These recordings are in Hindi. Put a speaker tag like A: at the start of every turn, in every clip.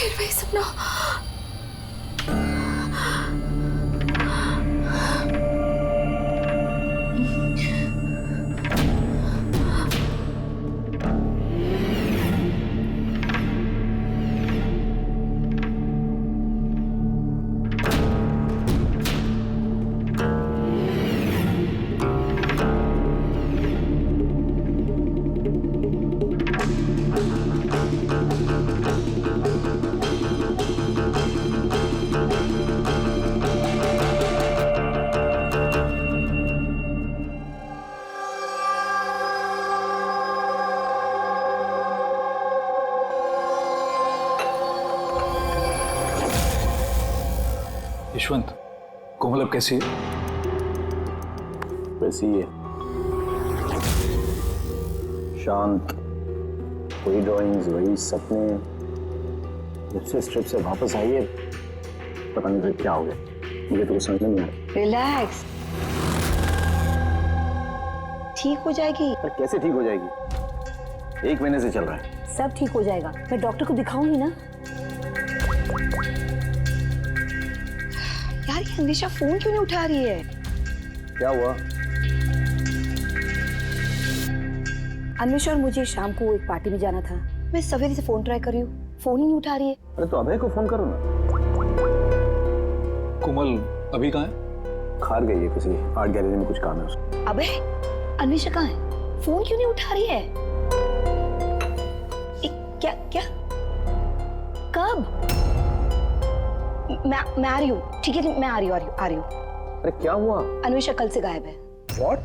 A: फिर वही सपना।
B: यशवंत, कोमल अब कैसी है?
C: वैसी ही है, शांत, वही ड्राइंग्स, वही सपने। जब से इस ट्रिप से वापस आई है पता नहीं फिर क्या हो गया, मुझे तो कुछ समझ नहीं आ रहा।
D: रिलैक्स, ठीक हो जाएगी।
C: पर कैसे ठीक हो जाएगी? 1 महीने से चल रहा है।
D: सब ठीक हो जाएगा, मैं डॉक्टर को दिखाऊंगी ना। यार ये अंदिशा फोन क्यों नहीं उठा रही है?
C: क्या हुआ?
D: अन्वेषा और मुझे शाम को एक पार्टी में जाना था। मैं सवेरे से फोन ट्राई कर रही हूँ, फोन ही नहीं उठा रही है।
C: अरे तो अभय को फोन करो ना।
B: कोमल अभी कहाँ है?
C: खार गई है, किसी आर्ट गैलरी में कुछ काम है उसको।
D: अबे अन्वेषा कहाँ है? फोन क्यों नहीं उठा रही है? क्या क्या कब? मैं आ रही हूँ, ठीक है मैं आ रही हूँ।
C: अरे क्या हुआ?
D: अन्वेषा कल से गायब है।
C: What?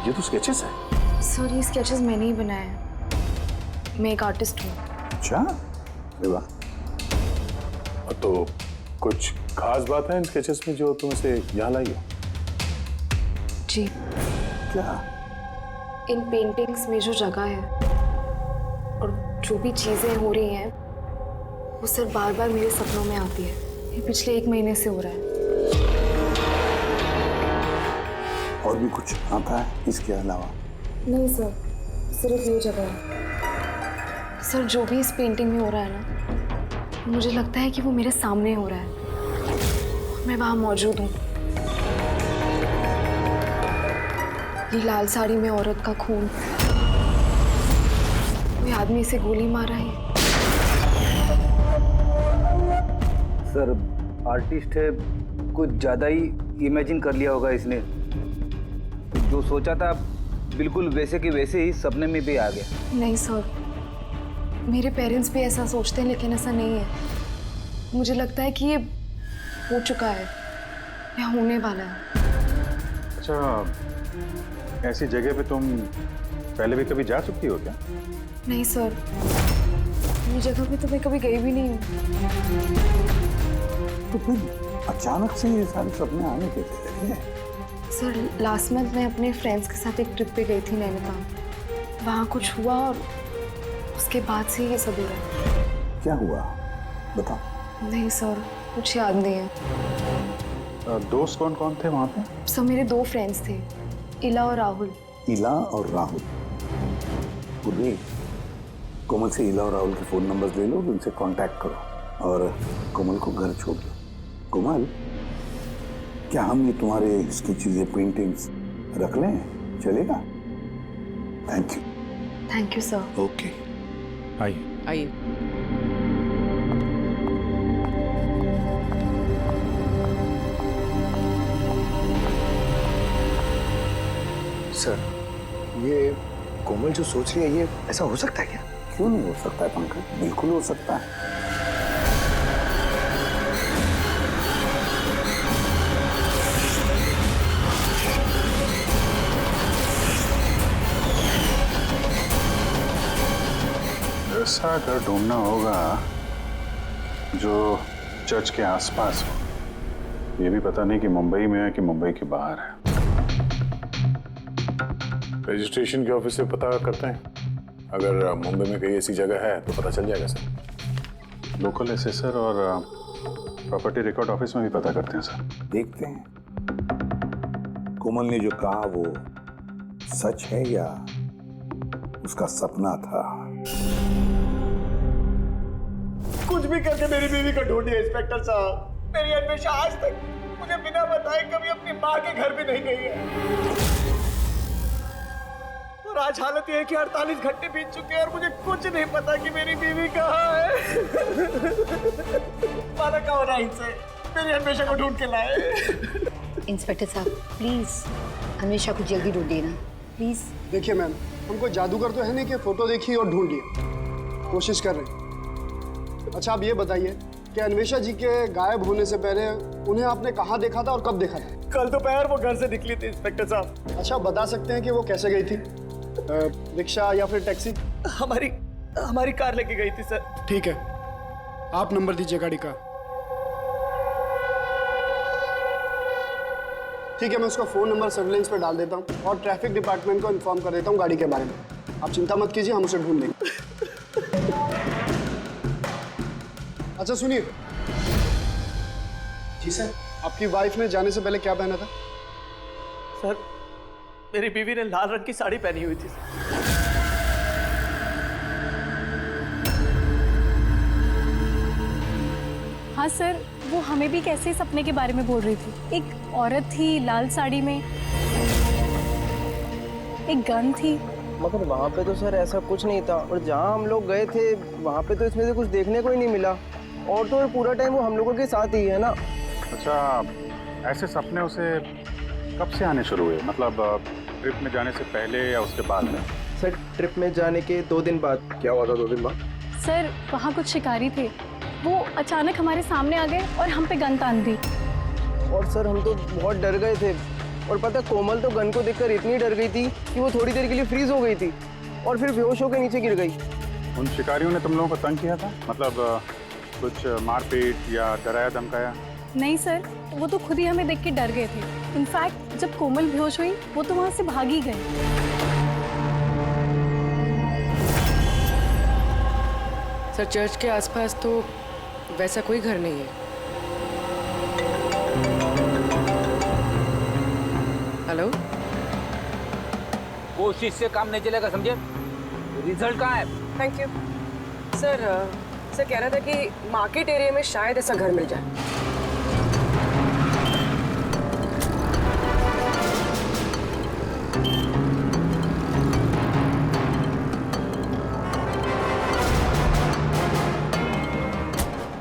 C: ये तो स्केचेस है।
A: सर ये स्केचेस मैंने ही बनाए हैं, मैं एक आर्टिस्ट हूँ।
C: अच्छा, अरे वाह।
E: तो कुछ खास बात है इन स्केचेस में जो तुम इसे यहाँ लाई हो?
A: जी,
C: क्या?
A: इन पेंटिंग्स में जो जगह है और जो भी चीजें हो रही हैं वो सर बार बार मेरे सपनों में आती है। ये पिछले 1 महीने से हो रहा है।
C: और भी कुछ आता है इसके अलावा?
A: नहीं सर, सिर्फ ये जगह है। सर जो भी इस पेंटिंग में हो रहा है ना, मुझे लगता है कि वो मेरे सामने हो रहा है, मैं वहां मौजूद हूँ। ये लाल साड़ी में औरत का खून, कोई आदमी इसे गोली मार रहा है।
F: सर आर्टिस्ट है, कुछ ज्यादा ही इमेजिन कर लिया होगा इसने। जो सोचा था बिल्कुल वैसे के वैसे ही सपने में भी आ गया।
A: नहीं सर, मेरे पेरेंट्स भी ऐसा सोचते हैं लेकिन ऐसा नहीं है। मुझे लगता है कि ये हो चुका है या होने वाला है।
E: अच्छा, ऐसी जगह पे तुम पहले भी कभी जा चुकी हो क्या?
A: नहीं सर, ये जगह पे तो मैं कभी गई भी नहीं हूँ।
C: तो फिर अचानक से ये सारे सपने आने कैसे लगे?
A: सर लास्ट मंथ मैं अपने फ्रेंड्स के साथ एक ट्रिप पे गई थी नैनीताल। वहाँ कुछ हुआ और उसके बाद से ये सब हो रहा है।
C: क्या हुआ बताओ।
A: नहीं सर, कुछ याद नहीं है।
E: दोस्त कौन कौन थे वहाँ पे?
A: सब मेरे 2 फ्रेंड्स थे, इला और राहुल।
C: इला और राहुल? पूर्वी, कोमल से इला और राहुल के फोन नंबर्स ले लो, उनसे कांटेक्ट करो और कोमल को घर छोड़ दो। कोमल, क्या हम ये तुम्हारे इसकी चीजें, पेंटिंग्स रख लें? चलेगा? Thank you.
A: Thank you sir.
C: Okay,
E: आइए।
G: सर, ये कोमल जो सोच रही है, ये ऐसा हो सकता है क्या?
C: क्यों नहीं हो सकता है पंकज, बिल्कुल हो सकता है।
E: ऐसा घर ढूंढना होगा जो चर्च के आसपास हो। ये भी पता नहीं कि मुंबई में है कि मुंबई के बाहर है। रजिस्ट्रेशन के ऑफिस से पता करते हैं, अगर मुंबई में कहीं ऐसी जगह है तो पता चल जाएगा सर। लोकल एसेसर और प्रॉपर्टी रिकॉर्ड ऑफिस में भी पता करते हैं सर।
C: देखते हैं कोमल ने जो कहा वो सच है या उसका सपना था।
G: कुछ भी करके मेरी बीवी को ढूंढिए इंस्पेक्टर साहब। मेरी अन्वेषा आज तक मुझे बिना बताए कभी अपनी माँ के घर भी नहीं गई है। और आज हालत ये है कि 48 घंटे बीत चुके हैं और मुझे कुछ नहीं पता कि मेरी बीवी कहाँ है। माना का होना इनसे मेरी अन्वेषा को ढूंढ के लाए।
D: इंस्पेक्टर साहब प्लीज अन्वेषा को जल्दी ढूंढिए ना प्लीज।
H: देखिए मैम, हमको जादूगर तो है नहीं कि फोटो देखी और ढूंढ लिया, कोशिश कर रहे हैं। अच्छा आप ये बताइए कि अन्वेषा जी के गायब होने से पहले उन्हें आपने कहाँ देखा था और कब देखा था?
G: कल दोपहर वो घर से निकली थी इंस्पेक्टर साहब।
H: अच्छा आप बता सकते हैं कि वो कैसे गई थी, रिक्शा या फिर टैक्सी?
G: हमारी कार लेके गई थी सर।
H: ठीक है, आप नंबर दीजिए गाड़ी का। ठीक है, मैं उसका फ़ोन नंबर सर्विलेंस पे डाल देता हूँ और ट्रैफिक डिपार्टमेंट को इन्फॉर्म कर देता हूँ गाड़ी के बारे में। आप चिंता मत कीजिए, हम उसे ढूंढ लेंगे। अच्छा सुनिए। जी सर। आपकी वाइफ ने जाने से पहले क्या पहना था?
G: सर मेरी बीवी ने लाल रंग की साड़ी पहनी हुई थी।
A: हाँ सर, वो हमें भी कैसे सपने के बारे में बोल रही थी। एक औरत थी लाल साड़ी में, एक गन थी।
I: मगर वहाँ पे तो सर ऐसा कुछ नहीं था, और जहाँ हम लोग गए थे वहाँ पे तो इसमें से कुछ देखने को ही नहीं मिला। और तो पूरा टाइम वो हम लोगों के साथ ही है ना।
E: अच्छा, ऐसे सपने उसे कब से आने शुरू हुए? मतलब ट्रिप में जाने से पहले या उसके बाद में?
I: सर ट्रिप में जाने के 2 दिन बाद।
H: क्या हुआ था 2 दिन बाद?
A: सर वहाँ कुछ शिकारी थे, वो अचानक हमारे सामने आ गए और हम पे गन तान दी।
I: और सर हम तो बहुत डर गए थे, और पता कोमल तो गन को देखकर इतनी डर गई थी कि वो थोड़ी देर के लिए फ्रीज हो गई थी और फिर बेहोश होकर नीचे गिर गई।
E: उन शिकारियों ने तुम लोगों को तंग किया था? मतलब कुछ मारपीट या डराया धमकाया?
A: नहीं सर, वो तो खुद ही हमें देख के डर गए थे। इनफैक्ट जब कोमल बेहोश हुई वो तो वहाँ से भाग ही गए।
J: सर चर्च के आसपास तो वैसा कोई घर नहीं है। हेलो,
K: कोशिश से काम नहीं चलेगा, समझे? रिजल्ट कहाँ है?
J: Thank you sir. सर कह रहा था कि मार्केट एरिया में शायद ऐसा घर मिल जाए।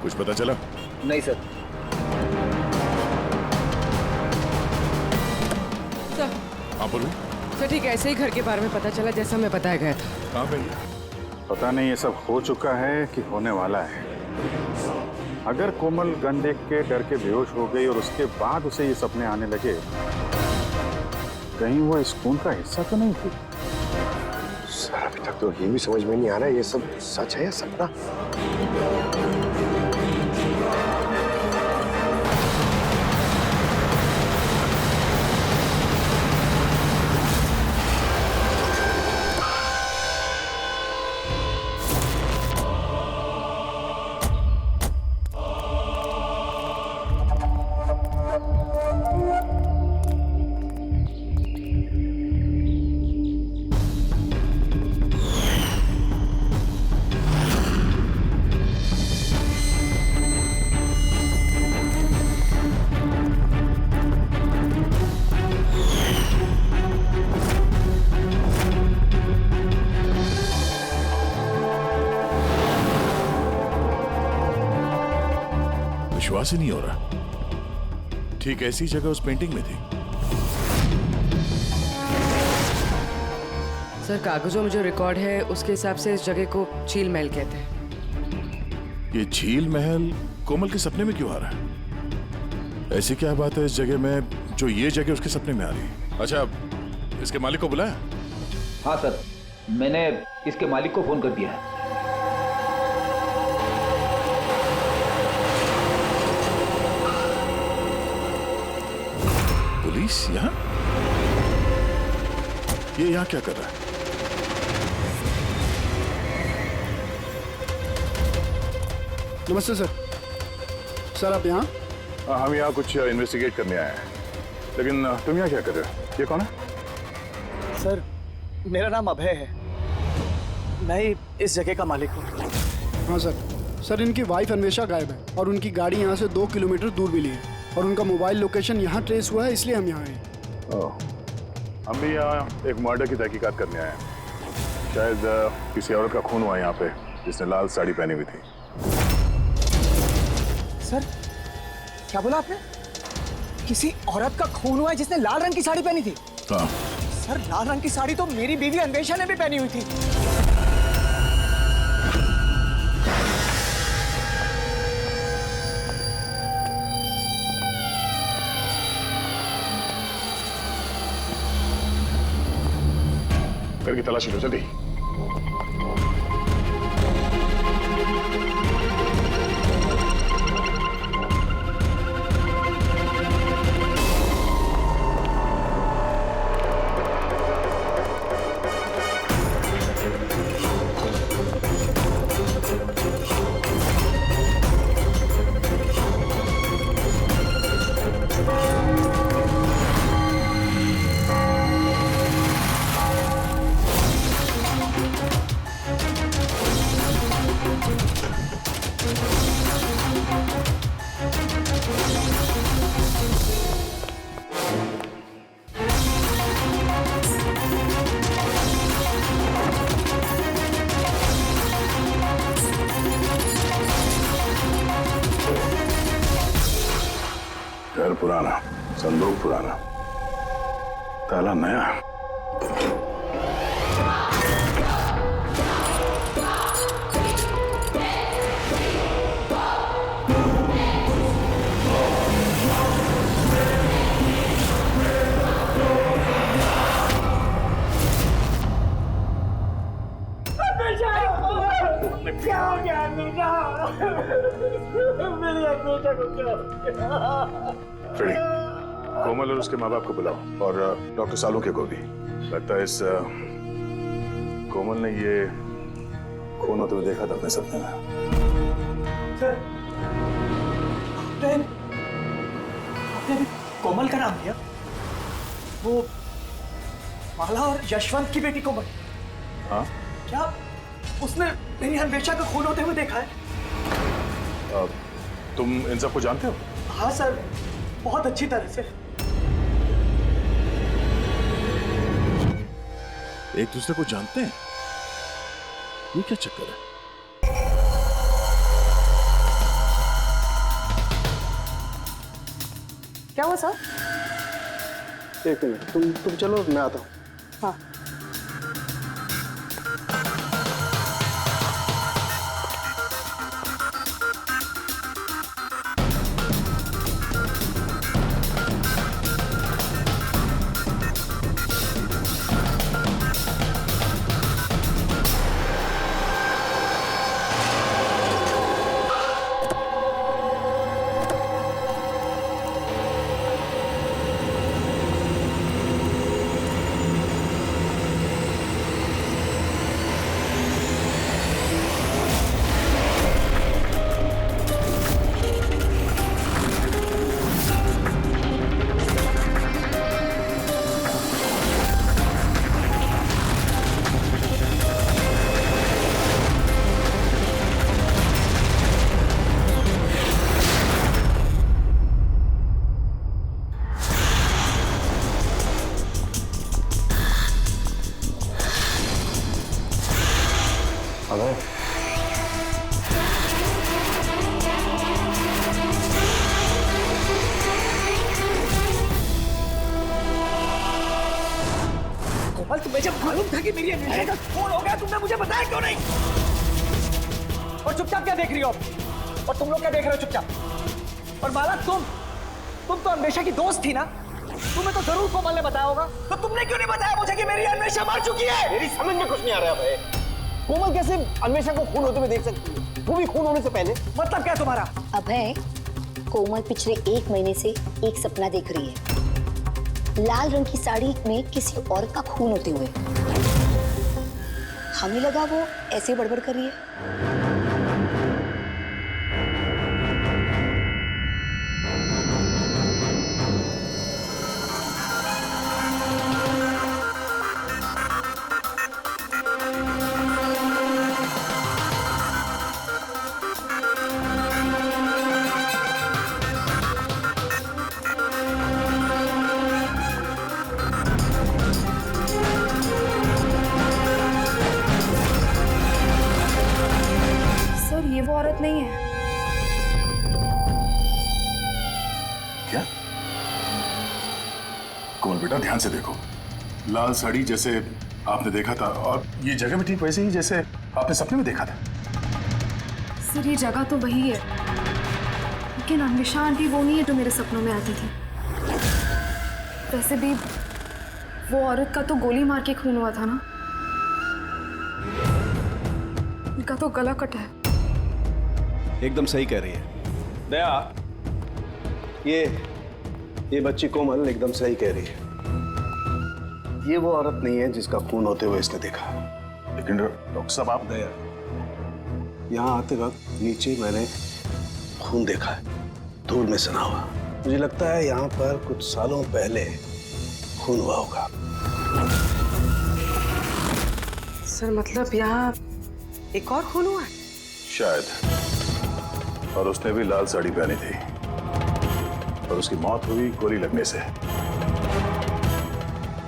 L: कुछ पता चला?
K: नहीं सर।
J: सर
L: हाँ बोलो।
J: सर ठीक ऐसे ही घर के बारे में पता चला जैसा हमें बताया गया था।
L: कहाँ पे?
E: पता नहीं, ये सब हो चुका है कि होने वाला है। अगर कोमल गन देख के डर के बेहोश हो गई और उसके बाद उसे ये सपने आने लगे, कहीं वो इस खून का हिस्सा तो नहीं थी?
G: सर अभी तक तो ये भी समझ में नहीं आ रहा है ये सब सच है या सपना।
L: विश्वास ही नहीं हो रहा, ठीक ऐसी जगह उस पेंटिंग में थी।
J: सर कागजों में जो रिकॉर्ड है उसके हिसाब से इस जगह को झील महल कहते हैं।
L: ये झील महल कोमल के सपने में क्यों आ रहा है? ऐसी क्या बात है इस जगह में जो ये जगह उसके सपने में आ रही है? अच्छा, इसके मालिक को बुलाया?
K: हाँ सर, मैंने इसके मालिक को फोन कर दिया है।
L: पुलिस यहाँ? ये यहाँ क्या कर रहा है?
H: नमस्ते सर। सर आप यहाँ?
L: हम यहाँ कुछ इन्वेस्टिगेट करने आए हैं, लेकिन तुम यहाँ क्या कर रहे हो? ये कौन है?
G: सर मेरा नाम अभय है, मैं ही इस जगह का मालिक हूँ।
H: हाँ सर। सर इनकी वाइफ अन्वेषा गायब है और उनकी गाड़ी यहाँ से 2 किलोमीटर दूर मिली है और उनका मोबाइल लोकेशन यहाँ ट्रेस हुआ है, इसलिए हम यहाँ आए।
L: हम भी यहाँ एक मर्डर की तहकीकात करने आए हैं। शायद किसी औरत का खून हुआ यहाँ पे जिसने लाल साड़ी पहनी हुई थी।
G: सर क्या बोला आपने? किसी औरत का खून हुआ है जिसने लाल रंग की साड़ी पहनी थी?
L: हाँ।
G: सर लाल रंग की साड़ी तो मेरी बीवी अन्वेषा ने भी पहनी हुई थी।
L: करके तलाशी लो जल्दी। घर पुराना, संदूक पुराना, ताला नया।
G: क्या हो गया मेरी अन्वेषा को क्या हो गया?
L: फ्रेडी, कोमल और उसके माँ बाप को बुलाओ और डॉक्टर सालुके को भी। लगता है इस कोमल ने ये खून होते हुए देखा था अपने सपने में।
G: सर आपने अभी कोमल का नाम लिया? वो माला और यशवंत की बेटी कोमल?
L: हाँ।
G: क्या उसने मेरी अन्वेषा का खून होते हुए देखा है?
L: तुम इन सबको जानते हो?
G: हाँ सर, बहुत अच्छी तरह से।
L: एक दूसरे को जानते हैं? ये क्या चक्कर है?
J: क्या हुआ सर?
H: एक मिनट, तुम चलो, मैं आता हूँ।
J: हाँ।
C: अभय,
G: कोमल तुम्हें जब मालूम था कि मेरी अन्वेषा का खून हो गया, तुमने मुझे बताया क्यों नहीं? और चुपचाप क्या देख रही हो? और तुम लोग क्या देख रहे हो चुपचाप? और माला तुम तो अन्वेषा की दोस्त थी ना? तुम्हें तो जरूर कोमल ने बताया होगा, तो तुमने क्यों नहीं बताया मुझे कि मेरी अन्वेषा मर चुकी है?
I: मेरी समझ में कुछ नहीं आ रहा है। कोमल कैसे अन्वेषा को खून होते हुए देख सकती है, वो भी खून होने से पहले?
G: मतलब क्या तुम्हारा?
D: अभय, कोमल पिछले 1 महीने से एक सपना देख रही है, लाल रंग की साड़ी में किसी औरत का खून होते हुए। हमें लगा वो ऐसे बड़बड़ कर रही है।
L: बेटा ध्यान से देखो, लाल साड़ी जैसे आपने देखा था और ये जगह भी ठीक वैसे ही जैसे आपने सपने में देखा था।
A: सर ये जगह तो वही है, लेकिन अन्वेषा आंटी वो नहीं है जो मेरे सपनों में आती थी। वैसे भी वो औरत का तो गोली मार के खून हुआ था ना, इनका तो गला कटा है।
H: एकदम सही कह रही है दया, ये बच्ची कोमल एकदम सही कह रही है। ये वो औरत नहीं है जिसका खून होते हुए इसने देखा।
L: लेकिन डॉक्टर साहब आप
H: दया, यहाँ आते वक्त नीचे मैंने खून देखा है, धूल में सना हुआ। मुझे लगता है यहाँ पर कुछ सालों पहले खून हुआ होगा।
J: सर मतलब यहाँ एक और खून हुआ है?
L: शायद, और उसने भी लाल साड़ी पहनी थी और उसकी मौत हुई गोली लगने से।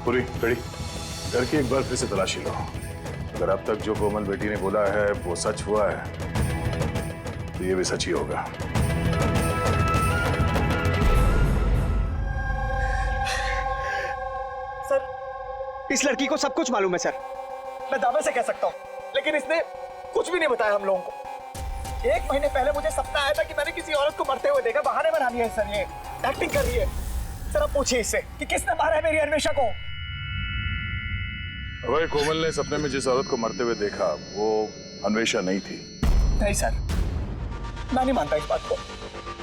L: पूरी खड़ी करके एक बार फिर से तलाशी लो। अगर अब तक जो कोमल बेटी ने बोला है वो सच हुआ है तो ये भी सच ही होगा।
G: सर इस लड़की को सब कुछ मालूम है सर, मैं दावे से कह सकता हूँ, लेकिन इसने कुछ भी नहीं बताया हम लोगों को। 1 महीने पहले मुझे सपना आया था कि मैंने किसी औरत को मरते हुए देखा। बहाने बना रही है सर, ये एक्टिंग कर रही है। सर आप पूछिए इससे कि किसने मारा है मेरी अन्वेषा को।
L: अगर कोमल ने सपने में जिस औरत को मरते हुए देखा वो अन्वेषा नहीं थी।
G: नहीं सर, मैं नहीं मानता इस बात को।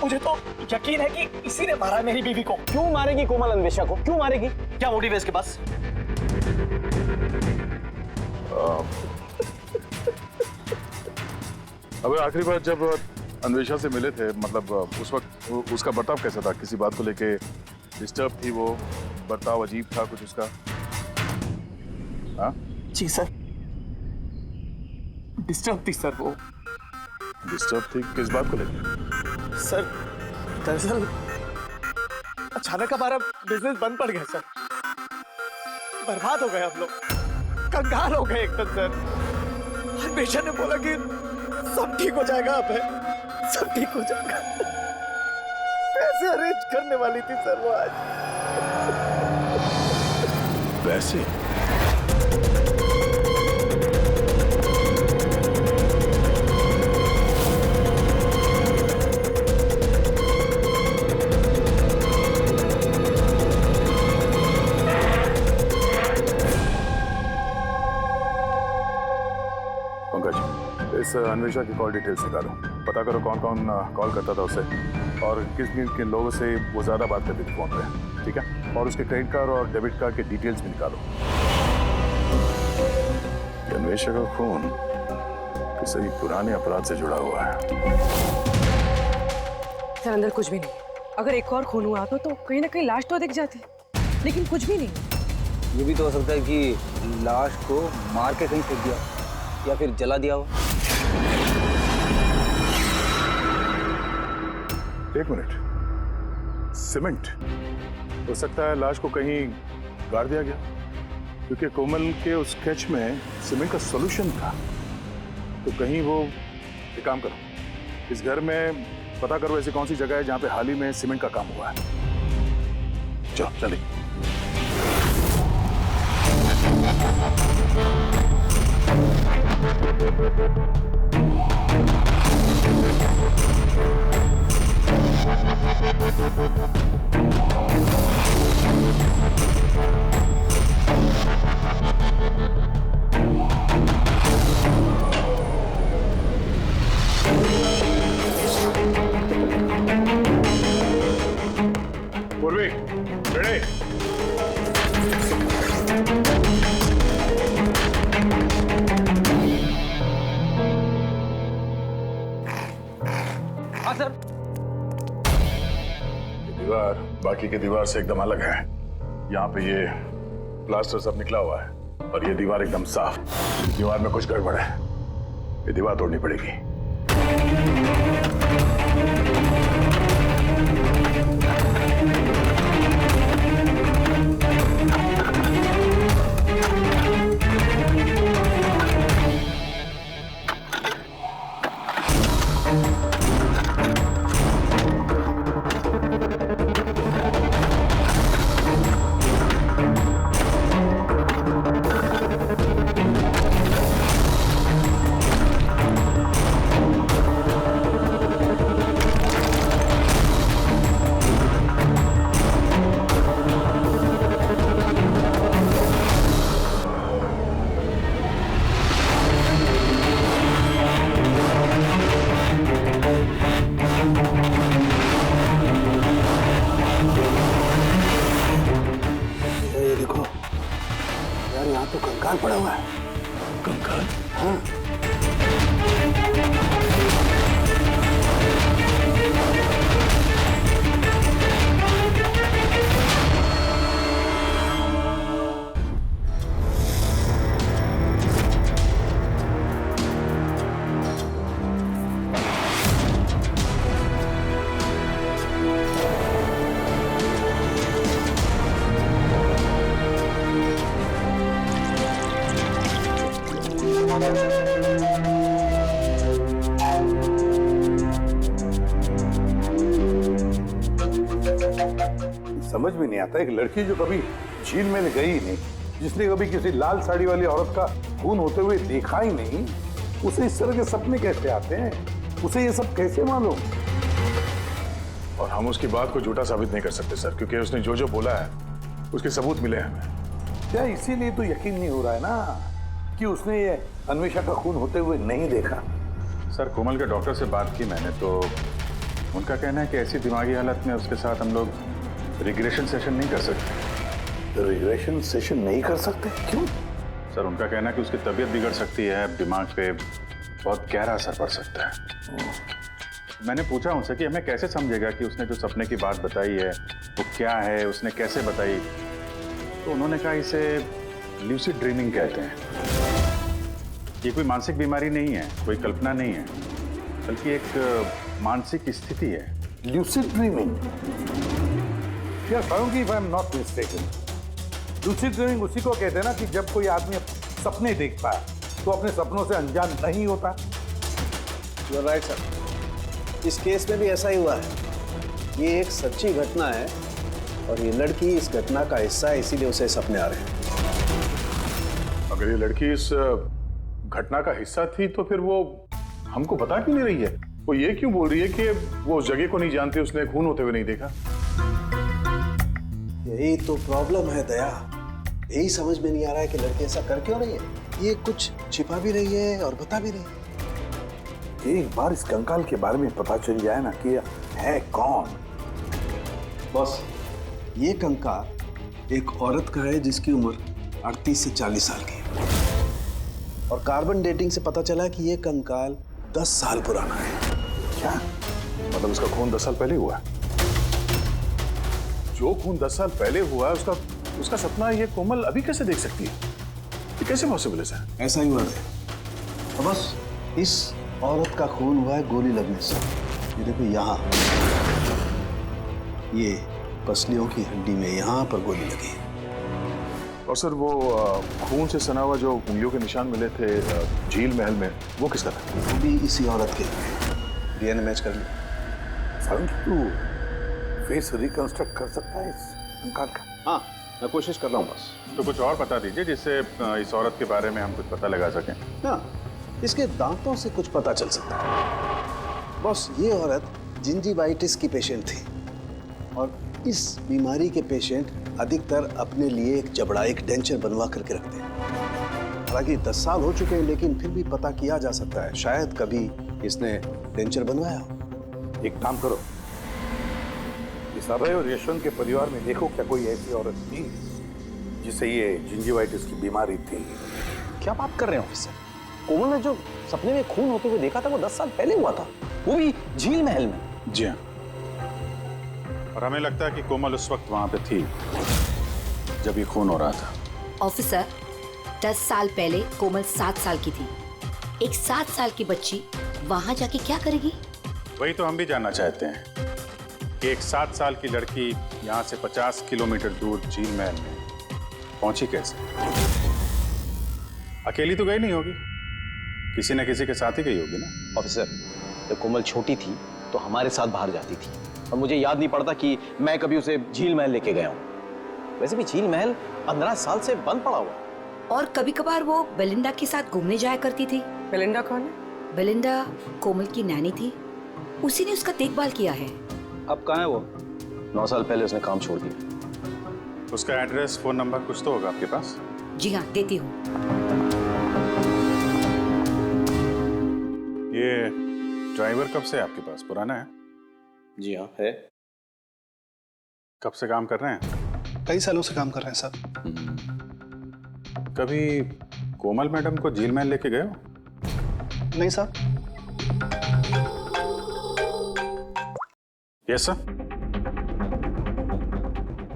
G: मुझे तो यकीन है कि इसी ने मारा है मेरी बीवी को।
F: क्यों मारेगी कोमल अन्वेषा को? क्यों मारेगी?
G: क्या मोटिव है इसके पास?
L: अब आखिरी बार जब अन्वेषा से मिले थे, मतलब उस वक्त उसका बर्ताव कैसा था? किसी बात को लेके डिस्टर्ब थी वो? बर्ताव अजीब था कुछ उसका? हाँ
G: जी सर, डिस्टर्ब थी सर वो।
L: डिस्टर्ब थी किस बात को लेकर?
G: सर दरअसल अचानक हमारा बिजनेस बंद पड़ गया सर, बर्बाद हो गए हम लोग, कंगाल हो गए एकदम सर। अन्वेषा ने बोला कि सब ठीक हो जाएगा, अब है सब ठीक हो जाएगा। पैसे अरेंज करने वाली थी सर वो आज।
L: पैसे? इस अन्वेषा की कॉल डिटेल्स निकालो, पता करो कौन कौन कॉल करता था उसे और किन लोगों से वो ज्यादा बात करती थी फोन पे, ठीक है? और उसके क्रेडिट कार्ड और डेबिट कार्ड के डिटेल्स भी निकालो। अन्वेषा का खून किसी पुराने अपराध से जुड़ा हुआ है।
J: सर अंदर कुछ भी नहीं। अगर एक और खून हुआ तो कहीं ना कहीं लाश तो दिख जाती, लेकिन कुछ भी नहीं।
F: ये भी तो हो सकता है कि लाश को मार के कहीं फेंक दिया या फिर जला दिया हो।
L: एक मिनट, सीमेंट हो सकता है लाश को कहीं गाड़ दिया गया, क्योंकि कोमल के उस स्केच में सीमेंट का सॉल्यूशन था। तो कहीं वो एक काम करो, इस घर में पता करो ऐसी कौन सी जगह है जहां पे हाल ही में सीमेंट का काम हुआ है। चलो चलिए। पूर्वी, रेडी?
G: हाँ सर।
L: दीवार बाकी के दीवार से एकदम अलग है। यहाँ पे ये प्लास्टर सब निकला हुआ है और ये दीवार एकदम साफ। दीवार में कुछ गड़बड़ है, ये दीवार तोड़नी पड़ेगी।
C: यार यहाँ तो कंकाल पड़ा हुआ है।
L: कंकाल?
C: हाँ। समझ में नहीं आता, एक लड़की जो कभी झील में गई ही नहीं, जिसने कभी किसी लाल साड़ी वाली औरत का खून होते हुए देखा ही नहीं, उसे इस तरह के सपने कैसे आते हैं? उसे ये सब कैसे मालूम?
L: और हम उसकी बात को झूठा साबित नहीं कर सकते सर, क्योंकि उसने जो जो बोला है उसके सबूत मिले हमें।
C: क्या इसीलिए तो यकीन नहीं हो रहा है ना कि उसने ये अन्वेषा का खून होते हुए नहीं देखा?
E: सर, कोमल के डॉक्टर से बात की मैंने, तो उनका कहना है कि ऐसी दिमागी हालत में उसके साथ हम लोग रिग्रेशन सेशन नहीं कर सकते।
C: रिग्रेशन सेशन नहीं कर सकते? क्यों?
E: सर, उनका कहना है कि उसकी तबीयत बिगड़ सकती है, दिमाग पे बहुत गहरा असर पड़ सकता है। मैंने पूछा उनसे कि हमें कैसे समझेगा कि उसने जो सपने की बात बताई है वो क्या है, उसने कैसे बताई, तो उन्होंने कहा इसे ल्यूसिड ड्रीमिंग कहते हैं। ये कोई मानसिक बीमारी नहीं है, कोई कल्पना नहीं है, बल्कि एक मानसिक स्थिति है।
C: Lucid dreaming? Yes, if I'm not mistaken, lucid dreaming उसी को कहते हैं ना कि जब कोई आदमी सपने देखता है तो अपने सपनों से अनजान नहीं होता।
H: You're right, sir. इस केस में भी ऐसा ही हुआ है। ये एक सच्ची घटना है और ये लड़की इस घटना का हिस्सा है, इसीलिए उसे सपने आ रहे हैं।
L: अगर ये लड़की इस घटना का हिस्सा थी तो फिर वो हमको बता क्यों नहीं रही है? वो ये क्यों बोल रही है कि वो उस जगह को नहीं जानती, उसने खून होते हुए नहीं देखा?
H: यही तो प्रॉब्लम है दया। यही समझ में नहीं आ रहा है कि लड़की ऐसा कर क्यों रही है। ये कुछ छिपा भी रही है और बता भी रही है।
C: एक बार इस कंकाल के बारे में पता चल जाए ना कि है कौन।
H: बॉस, ये कंकाल एक औरत का है जिसकी उम्र 38 से 40 साल की है और कार्बन डेटिंग से पता चला कि ये कंकाल 10 साल पुराना है।
C: क्या
L: मतलब उसका खून 10 साल पहले हुआ है? जो खून 10 साल पहले हुआ है उसका सपना ये कोमल अभी कैसे देख सकती है? ये कैसे पॉसिबल है सर?
H: ऐसा ही हुआ है। तो बस इस औरत का खून हुआ है गोली लगने से। ये देखो यहाँ, ये पसलियों की हड्डी में यहाँ पर गोली लगी।
L: और सर वो खून से सना हुआ जो उंगलियों के निशान मिले थे झील महल में, वो किसका था?
H: वो भी इसी औरत के। डीएनए मैच कर लिया।
C: तू फेस रिकंस्ट्रक्ट कर सकता है इस कंकाल का?
H: हाँ, मैं कोशिश कर रहा हूँ बस।
E: तो कुछ और बता दीजिए जिससे इस औरत के बारे में हम कुछ पता लगा सकें।
H: हाँ, इसके दांतों से कुछ पता चल सकता है। बॉस, ये औरत जिंजीवाइटिस की पेशेंट थी और इस बीमारी के पेशेंट अधिकतर अपने लिए एक जबड़ा, एक डेंचर बनवा करके रखते हैं। हालांकि 10 साल हो चुके हैं लेकिन फिर भी पता किया जा सकता है, शायद कभी इसने डेंचर बनवाया हो।
C: एक काम करो, इस अभय और यशवंत के परिवार में देखो क्या कोई ऐसी औरत थी जिसे ये जिंजीवाइटिस की बीमारी थी।
G: क्या बात कर रहे हैं ऑफिसर? कोमल ने जो सपने में खून होते हुए देखा था वो 10 साल पहले हुआ था, वो भी झील महल में।
E: जी हाँ, और हमें लगता है कि कोमल उस वक्त वहां पे थी जब ये खून हो रहा था।
D: ऑफिसर, 10 साल पहले कोमल 7 साल की थी। एक 7 साल की बच्ची वहां जाके क्या करेगी?
E: वही तो हम भी जानना चाहते हैं कि एक 7 साल की लड़की यहाँ से 50 किलोमीटर दूर झील महल में पहुंची कैसे? अकेली तो गई नहीं होगी, किसी न किसी के साथ ही गई होगी ना।
G: ऑफिसर, जब कोमल छोटी थी तो हमारे साथ बाहर जाती थी और मुझे याद नहीं पड़ता कि मैं कभी उसे झील महल लेके गया हूँ। वैसे भी झील महल 15 साल से बंद पड़ा हुआ।
D: और कभी कभार वो बेलिंडा के साथ घूमने जाया करती थी।
J: बेलिंडा कौन है?
D: बेलिंडा कोमल की नैनी थी, उसी ने उसका देखभाल किया है।
F: अब कहाँ है वो?
G: 9 साल पहले उसने काम छोड़ दिया।
E: उसका एड्रेस, फोन नंबर कुछ तो होगा आपके पास?
D: जी हाँ, देती हूँ।
E: ये ड्राइवर कब से आपके पास? पुराना है?
H: जी हाँ, है।
E: कब से काम कर रहे हैं?
H: कई सालों से काम कर रहे हैं साहब।
E: कभी कोमल मैडम को झील महल लेके गए हो?
H: नहीं सर।
E: Yes sir.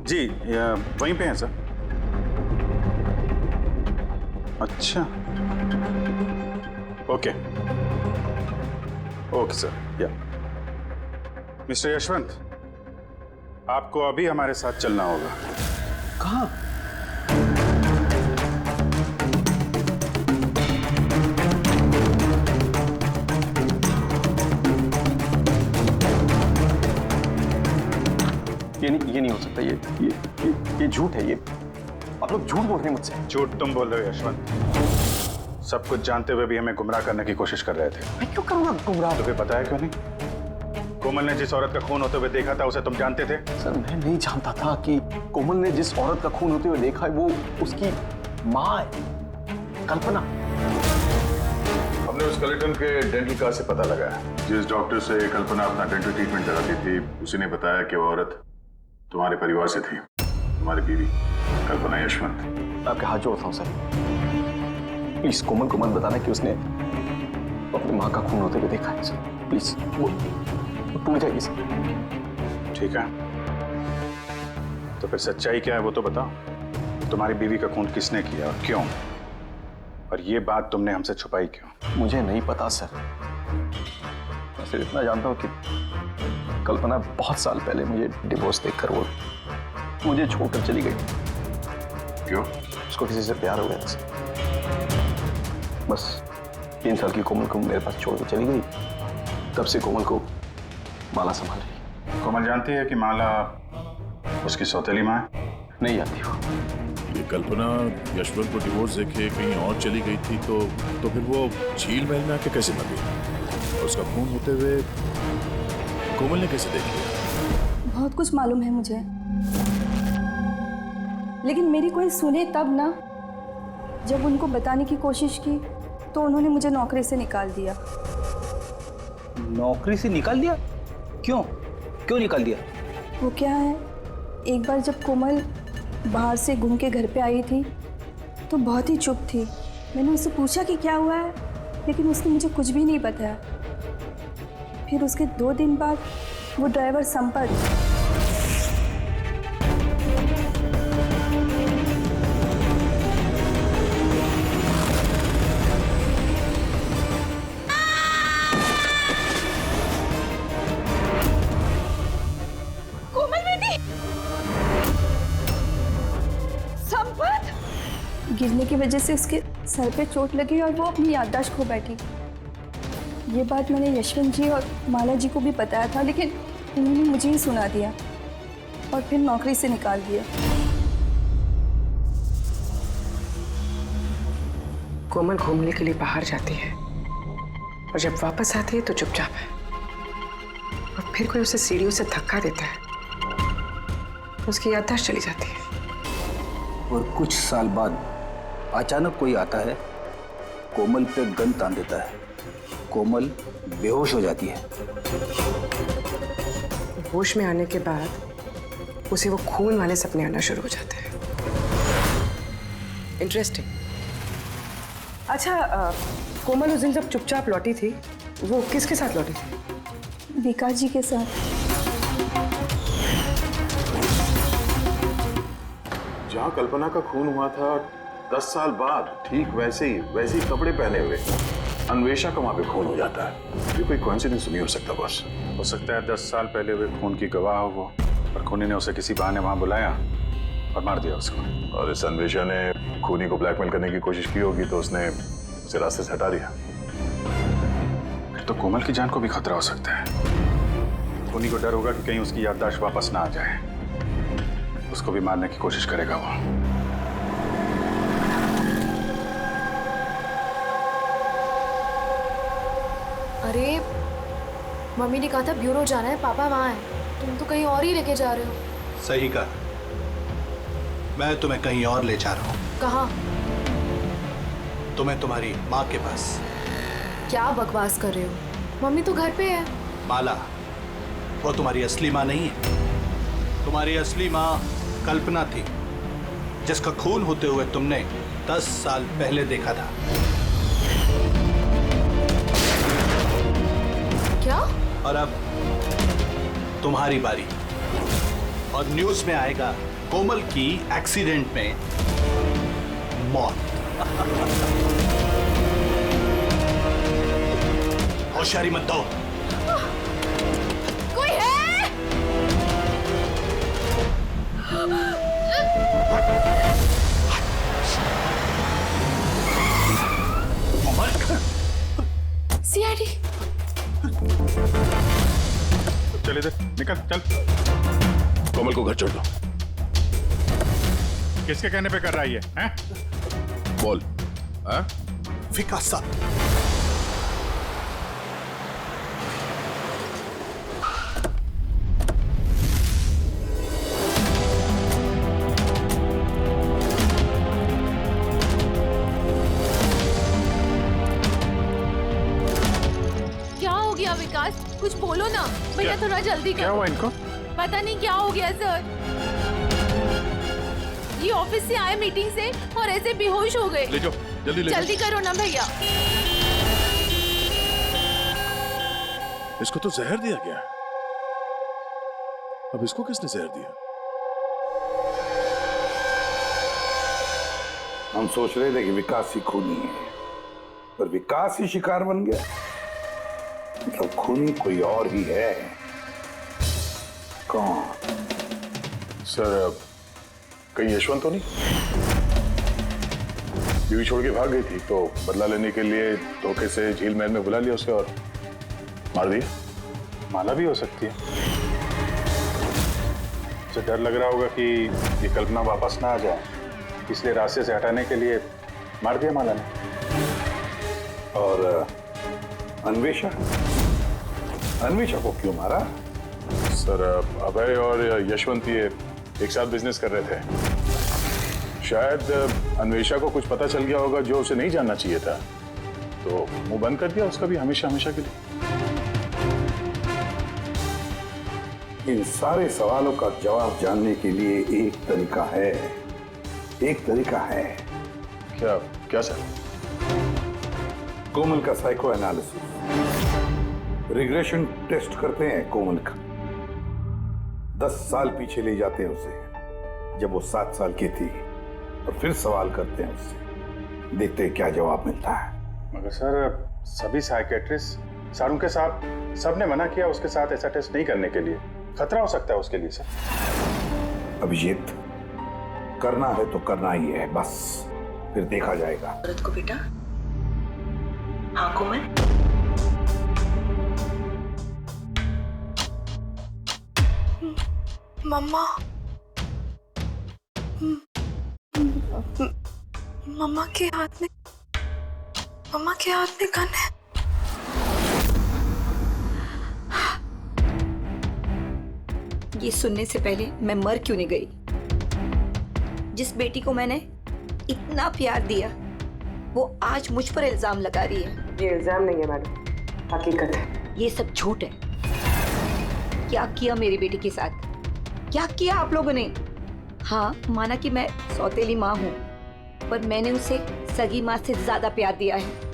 E: जी वहीं पे हैं सर। अच्छा, ओके ओके सर। या मिस्टर यशवंत, आपको अभी हमारे साथ चलना होगा।
H: कहाँ?
G: ये नहीं हो सकता। ये झूठ है। ये आप लोग झूठ बोल रहे हैं मुझसे।
E: झूठ तुम बोल रहे हो यशवंत। सब कुछ जानते हुए भी हमें गुमराह करने की कोशिश कर रहे थे।
G: मैं क्यों करूंगा गुमराह?
E: तुम्हें पता है क्यों नहीं? कोमल ने जिस औरत का खून होते हुए देखा था उसे तुम जानते थे?
G: सर मैं नहीं जानता था कि कोमल ने जिस औरत का खून होते हुए देखा है वो उसकी माँ है, कल्पना।
L: हमने उस कलेक्टर के डेंटल कार्ड से पता लगाया। जिस डॉक्टर से कल्पना अपना डेंटल ट्रीटमेंट कराती थी उसी ने बताया कि वो औरत तुम्हारे परिवार से थी, तुम्हारी बीवी कल्पना यशवंत।
G: आपके हाथ जोड़ता हूँ सर, प्लीज कोमल को मत बताना कि उसने अपनी माँ का खून होते हुए देखा है सर। प्लीज वो टूट जाएगी सर।
E: ठीक है, तो फिर सच्चाई क्या है वो तो बताओ। तुम्हारी बीवी का खून किसने किया और क्यों? और ये बात तुमने हमसे छुपाई क्यों?
G: मुझे नहीं पता सर। मैं सिर्फ इतना जानता हूँ कि कल्पना बहुत साल पहले मुझे डिवोर्स देकर वो मुझे छोड़कर चली गई।
L: क्यों?
G: उसको किसी से प्यार हो गया था। बस 3 साल की कोमल को मेरे पास छोड़ के चली गई। तब से कोमल को माला संभाल रही।
E: कोमल जानती है कि माला उसकी सौतेली माँ है?
G: नहीं जानती हो।
L: ये कल्पना यशवंत को डिवोर्स देके कहीं और चली गई थी तो फिर वो झील महल में आके कैसे मर गई? और उसका खून होते हुए कोमल ने कैसे देख लिया?
M: बहुत कुछ मालूम है मुझे, लेकिन मेरी कोई सुने तब ना। जब उनको बताने की कोशिश की तो उन्होंने मुझे नौकरी से निकाल दिया।
F: नौकरी से निकाल दिया? क्यों निकाल दिया?
M: वो क्या है, एक बार जब कोमल बाहर से घूम के घर पे आई थी तो बहुत ही चुप थी। मैंने उससे पूछा कि क्या हुआ है, लेकिन उसने मुझे कुछ भी नहीं बताया। फिर उसके 2 दिन बाद वो ड्राइवर संपत गिरने की वजह से उसके सर पे चोट लगी और वो अपनी याददाश्त खो बैठी। ये बात मैंने यशवंत जी और माला जी को भी बताया था, लेकिन उन्होंने मुझे ही सुना दिया और फिर नौकरी से निकाल दिया।
J: कोमल घूमने के लिए बाहर जाती है और जब वापस आती है तो चुपचाप है, और फिर कोई उसे सीढ़ियों से धक्का देता है, उसकी याददाश्त चली जाती है।
F: और कुछ साल बाद अचानक कोई आता है, कोमल पे गन तान देता है, कोमल बेहोश हो जाती है।
J: होश में आने के बाद उसे वो खून वाले सपने आना शुरू हो जाते हैं। इंटरेस्टिंग। अच्छा, कोमल उस दिन जब चुपचाप लौटी थी वो किसके साथ लौटी थी?
M: विकास जी के साथ।
L: जहाँ कल्पना का खून हुआ था 10 साल बाद ठीक वैसे ही कपड़े पहने हुए अन्वेषा का वहां पे खून हो जाता है। ये कोई कोइंसिडेंस नहीं हो सकता बॉस।
E: हो सकता है 10 साल पहले हुए खून की गवाह हो वो, और खूनी ने उसे किसी बहाने वहां बुलाया और मार दिया उसको।
L: और इस अन्वेषा ने खूनी को ब्लैकमेल करने की कोशिश की होगी तो उसने उसे रास्ते से हटा दिया।
E: फिर तो कोमल की जान को भी खतरा हो सकता है। खूनी को डर होगा कि कहीं उसकी याददाश्त वापस ना आ जाए, उसको भी मारने की कोशिश करेगा वो।
A: अरे मम्मी ने कहा था ब्यूरो जाना है, पापा वहाँ है, तुम तो कहीं और ही लेके जा रहे हो।
N: सही कहा, मैं तुम्हें कहीं और ले जा रहा हूँ।
A: कहाँ?
N: तुम्हें तुम्हारी माँ के पास।
A: क्या बकवास कर रहे हो? मम्मी तो घर पे है।
N: माला, वो तुम्हारी असली माँ नहीं है। तुम्हारी असली माँ कल्पना थी, जिसका खून होते हुए तुमने 10 साल पहले देखा था।
A: क्या?
N: और अब तुम्हारी बारी। और न्यूज में आएगा कोमल की एक्सीडेंट में मौत। होशियारी मत दो।
A: कोई है? सीआईडी।
E: चल इधर निकल, चल।
L: कोमल को घर छोड़ दो।
E: किसके कहने पे कर रहा है ये? हैं?
L: बोल। हाँ?
N: विकास साहब,
A: क्या हो गया विकास? कुछ बोलो ना भैया, थोड़ा जल्दी
E: क्या
A: करो।
E: हुआ इनको?
A: पता नहीं क्या हो गया सर। ये ऑफिस से आए मीटिंग से और ऐसे बेहोश हो गए।
L: ले जाओ, जल्दी ले जाओ।
A: जल्दी करो ना भैया।
L: इसको तो जहर दिया गया। अब इसको किसने जहर दिया?
C: हम सोच रहे थे कि विकास ही खूनी है, पर विकास ही शिकार बन गया। मतलब खूनी कोई और ही है। कौन?
L: सर, कहीं यशवंत तो नहीं? बीवी छोड़ के भाग गई थी तो बदला लेने के लिए धोखे से झील महल में बुला लिया उसे और मार दिया।
E: माला भी हो सकती है। उसे डर लग रहा होगा कि ये कल्पना वापस ना आ जाए, इसलिए रास्ते से हटाने के लिए मार दिया माला ने।
C: और अन्वेषा? अन्वेषा को क्यों मारा?
L: सर, अभय और यशवंत ये एक साथ बिजनेस कर रहे थे। शायद अन्वेषा को कुछ पता चल गया होगा जो उसे नहीं जानना चाहिए था, तो मुंह बंद कर दिया उसका भी हमेशा हमेशा के लिए।
C: इन सारे सवालों का जवाब जानने के लिए एक तरीका है। एक तरीका है।
L: क्या? क्या सर?
C: कोमल का साइको एनालिसिस। रिग्रेशन टेस्ट करते हैं कोमल का। 10 साल पीछे ले जाते हैं उसे, जब वो 7 साल की थी, और फिर सवाल करते हैं उससे। देखते हैं क्या जवाब मिलता है।
E: मगर सर, सभी साइकेट्रिस्ट सर उनके साथ सबने मना किया उसके साथ ऐसा टेस्ट नहीं करने के लिए। खतरा हो सकता है उसके लिए सर।
C: अभिजीत, करना है तो करना ही है, बस फिर देखा जाएगा।
J: औरत को बेटा। हाँ कोमल।
A: मम्मा, मम्मा के हाथ में गन है।
D: ये सुनने से पहले मैं मर क्यों नहीं गई? जिस बेटी को मैंने इतना प्यार दिया, वो आज मुझ पर इल्जाम लगा रही है।
J: ये इल्जाम नहीं है मैडम, हकीकत है।
D: ये सब झूठ है। क्या किया मेरी बेटी के साथ? क्या किया आप लोगों ने? हाँ, माना कि मैं सौतेली माँ हूँ, पर मैंने उसे सगी माँ से ज्यादा प्यार दिया है।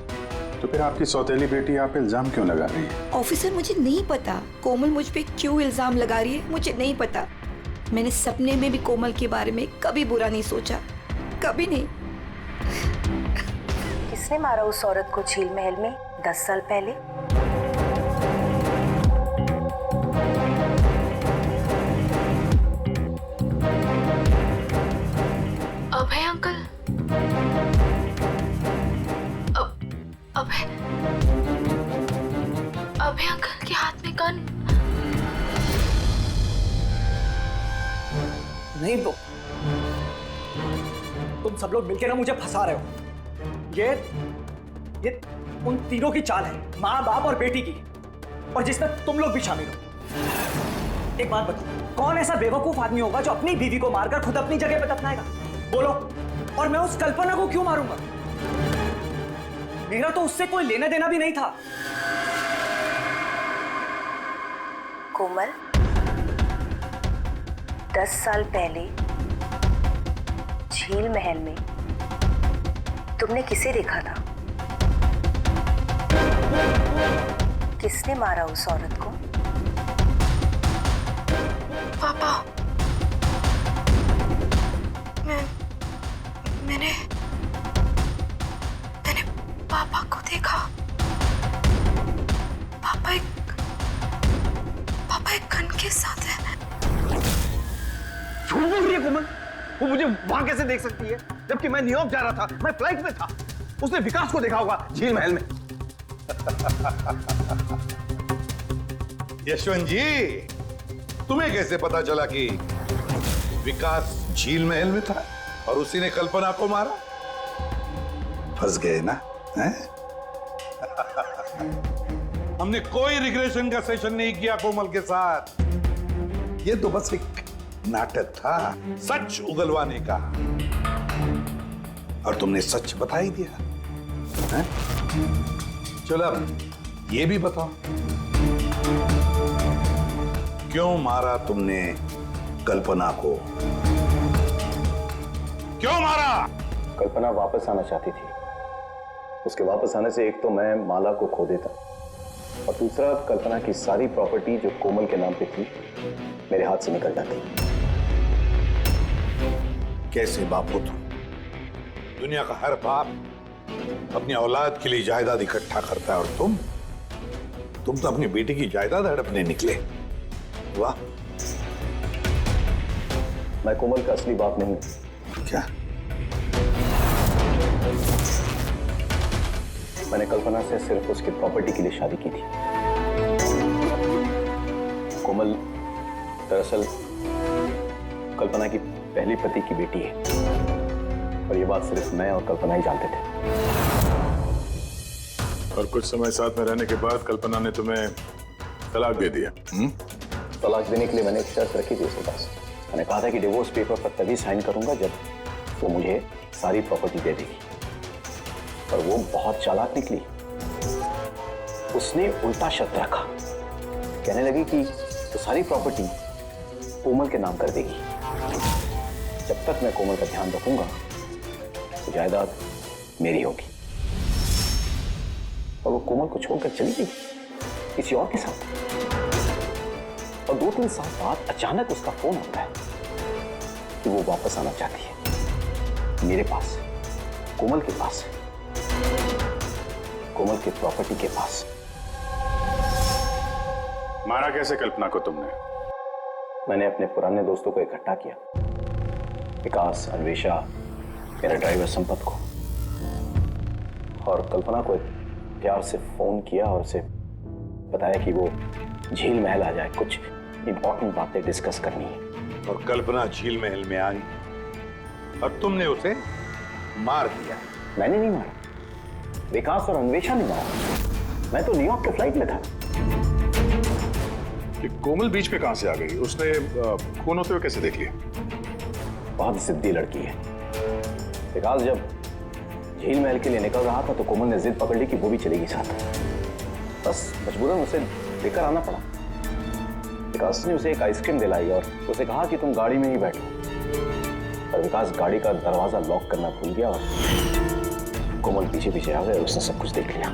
E: तो फिर आपकी सौतेली बेटी आप इल्जाम क्यों लगा रही है?
D: ऑफिसर, मुझे नहीं पता कोमल मुझ पे क्यों इल्जाम लगा रही है। मुझे नहीं पता। मैंने सपने में भी कोमल के बारे में कभी बुरा नहीं सोचा, कभी नहीं।
J: किसने मारा उस औरत को झील महल में 10 साल पहले?
A: अभय अंकल। अभय अंकल के हाथ में गन।
G: नहीं तो तुम सब लोग मिलकर ना मुझे फंसा रहे हो। ये उन तीनों की चाल है, माँ बाप और बेटी की, और जिसमें तुम लोग भी शामिल हो। एक बात बताओ, कौन ऐसा बेवकूफ आदमी होगा जो अपनी बीवी को मारकर खुद अपनी जगह पर दफनाएगा? बोलो। और मैं उस कल्पना को क्यों मारूंगा? मेरा तो उससे कोई लेना देना भी नहीं था।
J: कोमल 10 साल पहले
O: झील महल में तुमने किसे देखा था? किसने मारा उस औरत को?
J: पापा, मैंने पापा को देखा। पापा एक गन के साथ है।
I: झूठ बोल रही है कोमल। वो मुझे वहां कैसे देख सकती है जबकि मैं न्यूयॉर्क जा रहा था, मैं फ्लाइट में था। उसने विकास को देखा होगा झील महल में।
L: यशवंत जी, तुम्हें कैसे पता चला कि विकास झील महल में था और उसी ने कल्पना को मारा? फंस गए ना? हैं? हमने कोई रिग्रेशन का सेशन नहीं किया कोमल के साथ। ये तो बस एक नाटक था सच उगलवाने का, और तुमने सच बता ही दिया। हैं? चलो अब ये भी बताओ, क्यों मारा तुमने कल्पना को? क्यों मारा?
P: कल्पना वापस आना चाहती थी। उसके वापस आने से एक तो मैं माला को खो देता, और दूसरा कल्पना की सारी प्रॉपर्टी जो कोमल के नाम पे थी मेरे हाथ से निकल जाती।
L: कैसे बाप हो तुम? दुनिया का हर बाप अपनी औलाद के लिए जायदाद इकट्ठा करता है, और तुम तो अपनी बेटी की जायदाद हड़पने निकले। वाह!
P: मैं कोमल का असली बाप नहीं।
L: क्या?
P: मैंने कल्पना से सिर्फ उसकी प्रॉपर्टी के लिए शादी की थी। कोमल दरअसल कल्पना की पहली पति की बेटी है, और ये बात सिर्फ मैं और कल्पना ही जानते थे।
L: और कुछ समय साथ में रहने के बाद कल्पना ने तुम्हें तलाक दे दिया?
P: तलाक देने के लिए मैंने एक शर्त रखी थी उसके पास। मैंने कहा था कि डिवोर्स पेपर पर तभी साइन करूंगा जब वो मुझे सारी प्रॉपर्टी दे देगी। और वो बहुत चालाक निकली। उसने उल्टा शर्त रखा, कहने लगी कि तो सारी प्रॉपर्टी कोमल के नाम कर देगी। जब तक मैं कोमल का ध्यान रखूंगा तो जायदाद मेरी होगी। और वो कोमल को छोड़कर चली गई किसी और के साथ। और 2-3 साल बाद अचानक उसका फोन आता है कि वो वापस आना चाहती है मेरे पास, कोमल के पास, कोमल की प्रॉपर्टी के पास।
E: मारा कैसे कल्पना को तुमने?
P: मैंने अपने पुराने दोस्तों को इकट्ठा किया, विकास, अन्वेषा, मेरा ड्राइवर संपत को, और कल्पना को प्यार से फोन किया और उसे बताया कि वो झील महल आ जाए, कुछ इंपॉर्टेंट बातें डिस्कस करनी है।
L: और कल्पना झील महल में आई और तुमने उसे मार दिया?
P: मैंने नहीं मारा, विकास और अन्वेषा ने मारा। मैं तो न्यूयॉर्क के फ्लाइट में था।
L: कि कोमल बीच पे कहां से आ गई? उसने खून होते हुए कैसे देख लिया?
P: बहुत जिद्दी लड़की है। विकास जब झील महल के लिए निकल रहा था तो कोमल ने जिद पकड़ ली कि वो भी चलेगी साथ। बस मजबूरन उसे लेकर आना पड़ा। विकास ने उसे एक आइसक्रीम दिलाई और उसे कहा कि तुम गाड़ी में ही बैठो। पर विकास गाड़ी का दरवाजा लॉक करना भूल गया और कोमल पीछे पीछे आ गए और उसने सब कुछ देख लिया।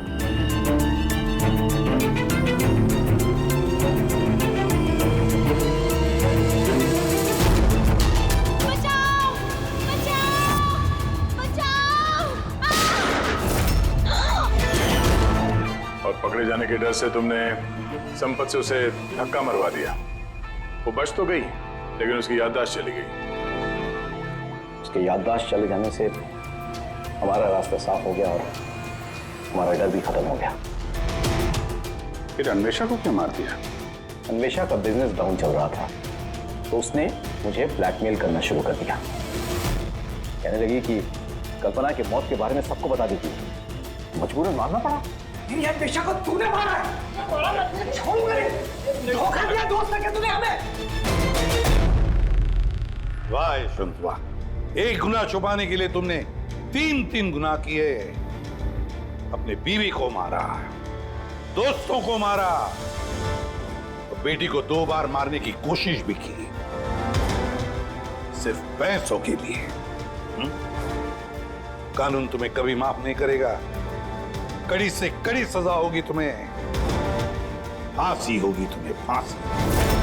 L: और पकड़े जाने के डर से तुमने संपत से उसे धक्का मरवा दिया। वो बच तो गई लेकिन उसकी याददाश्त चली गई।
P: उसकी याददाश्त चले जाने से हमारा रास्ता साफ हो गया और हमारा डर भी खत्म हो गया।
E: फिर अन्वेषा को क्यों मार दिया?
P: अन्वेषा का बिजनेस डाउन चल रहा था तो उसने मुझे ब्लैकमेल करना शुरू कर दिया। कहने लगी कि कल्पना की मौत के बारे में सबको बता दी थी। मजबूरन मारना पड़ा।
G: मेरी अन्वेषा को तूने मारा है। छोड़ मेरे, धोखा दिया दोस्त ने तूने हमें।
L: वाह यशवंत वाह, एक गुनाह छुपाने के लिए तुमने 3 गुनाह किए। अपने बीवी को मारा, दोस्तों को मारा, और बेटी को 2 बार मारने की कोशिश भी की, सिर्फ पैसों के लिए।
C: कानून तुम्हें कभी माफ नहीं करेगा। कड़ी से कड़ी सजा होगी तुम्हें, फांसी होगी तुम्हें, फांसी।